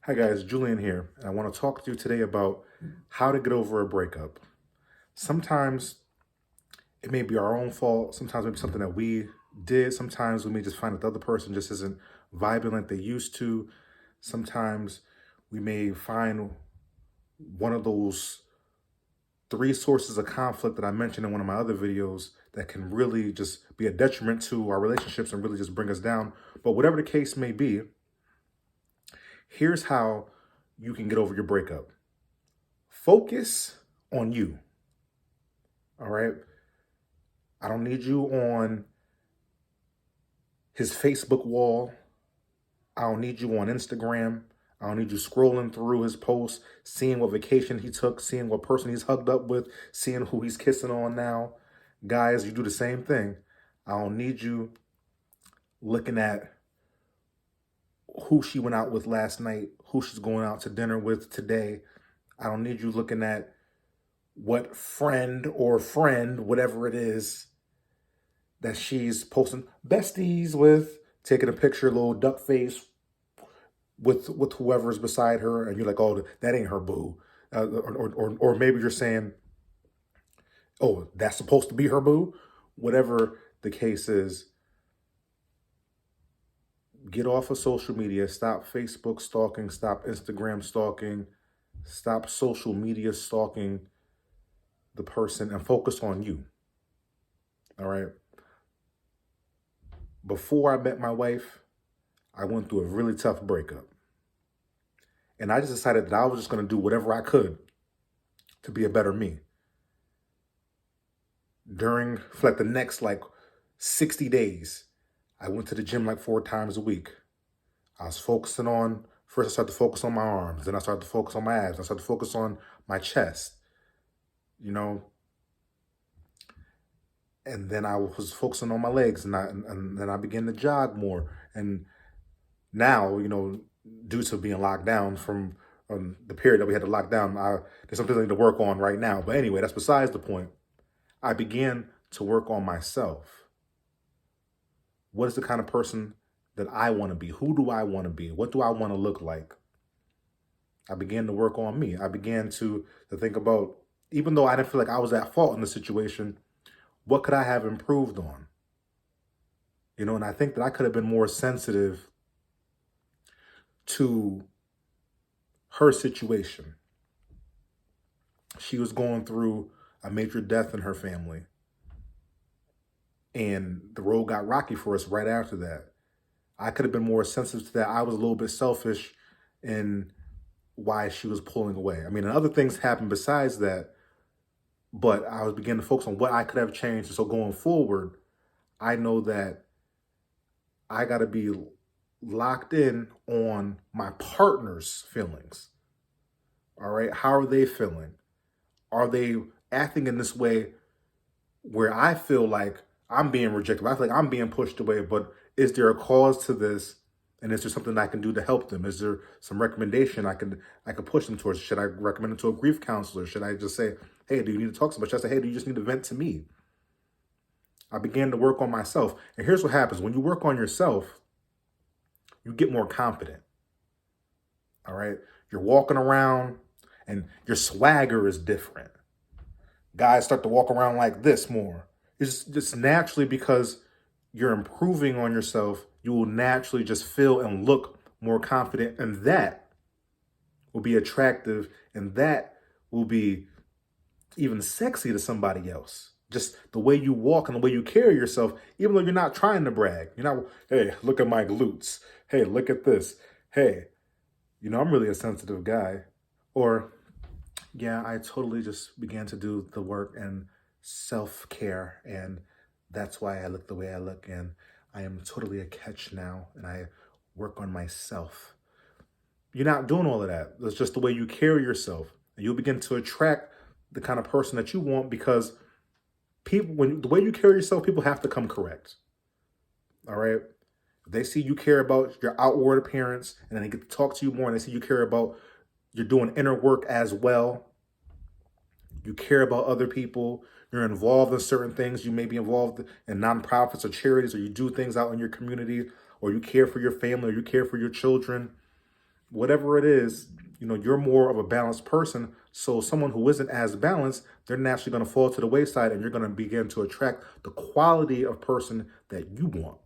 Hi guys, Julian here, and I want to talk to you today about how to get over a breakup. Sometimes it may be our own fault, sometimes it may be something that we did, sometimes we may just find that the other person just isn't vibing like they used to. Sometimes we may find one of those three sources of conflict that I mentioned in one of my other videos that can really just be a detriment to our relationships and really just bring us down. But whatever the case may be, here's how you can get over your breakup. Focus on you. All right. I don't need you on his Facebook wall. I don't need you on Instagram. I don't need you scrolling through his posts, seeing what vacation he took, seeing what person he's hugged up with, seeing who he's kissing on now. Guys, you do the same thing. I don't need you looking at who she went out with last night, who she's going out to dinner with today. I don't need you looking at what friend, whatever it is, that she's posting besties with, taking a picture, little duck face with whoever's beside her, and you're like, oh, that ain't her boo, or maybe you're saying, oh, that's supposed to be her boo. Whatever the case is, get off of social media. Stop Facebook stalking. Stop Instagram stalking. Stop social media stalking the person and focus on you. All right. Before I met my wife, I went through a really tough breakup. And I just decided that I was just going to do whatever I could to be a better me. For the next 60 days, I went to the gym 4 times a week. I was focusing on, first I started to focus on my arms, then I started to focus on my abs, I started to focus on my chest, and then I was focusing on my legs, and then I began to jog more. And now, due to being locked down from the period that we had to lock down, there's something I need to work on right now. But anyway, that's besides the point. I began to work on myself. What is the kind of person that I want to be? Who do I want to be? What do I want to look like? I began to work on me. I began to think about, even though I didn't feel like I was at fault in the situation, what could I have improved on? And I think that I could have been more sensitive to her situation. She was going through a major death in her family. And the road got rocky for us right after that. I could have been more sensitive to that. I was a little bit selfish in why she was pulling away. I mean, and other things happened besides that, but I was beginning to focus on what I could have changed. So going forward, I know that I got to be locked in on my partner's feelings. All right. How are they feeling? Are they acting in this way where I feel like I'm being rejected? I feel like I'm being pushed away, but is there a cause to this? And is there something I can do to help them? Is there some recommendation I could push them towards? Should I recommend them to a grief counselor? Should I just say, hey, do you need to talk to somebody? Should I say, hey, do you just need to vent to me? I began to work on myself. And here's what happens. When you work on yourself, you get more confident. All right? You're walking around and your swagger is different. Guys start to walk around like this more. It's just naturally because you're improving on yourself. You will naturally just feel and look more confident, and that will be attractive, and that will be even sexy to somebody else. Just the way you walk and the way you carry yourself, even though you're not trying to brag. You're not, hey, look at my glutes. Hey, look at this. Hey, I'm really a sensitive guy. Or, yeah, I totally just began to do the work and self-care, and that's why I look the way I look, and I am totally a catch now, and I work on myself. You're not doing all of that. That's just the way you carry yourself. And you'll begin to attract the kind of person that you want, because the way you carry yourself, people have to come correct. All right? If they see you care about your outward appearance, and then they get to talk to you more, and they see you care about, you're doing inner work as well. You care about other people. You're involved in certain things. You may be involved in nonprofits or charities, or you do things out in your community, or you care for your family, or you care for your children. whatever it is, you're more of a balanced person. So someone who isn't as balanced, they're naturally going to fall to the wayside, and you're going to begin to attract the quality of person that you want.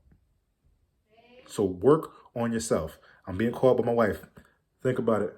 So work on yourself. I'm being called by my wife. Think about it.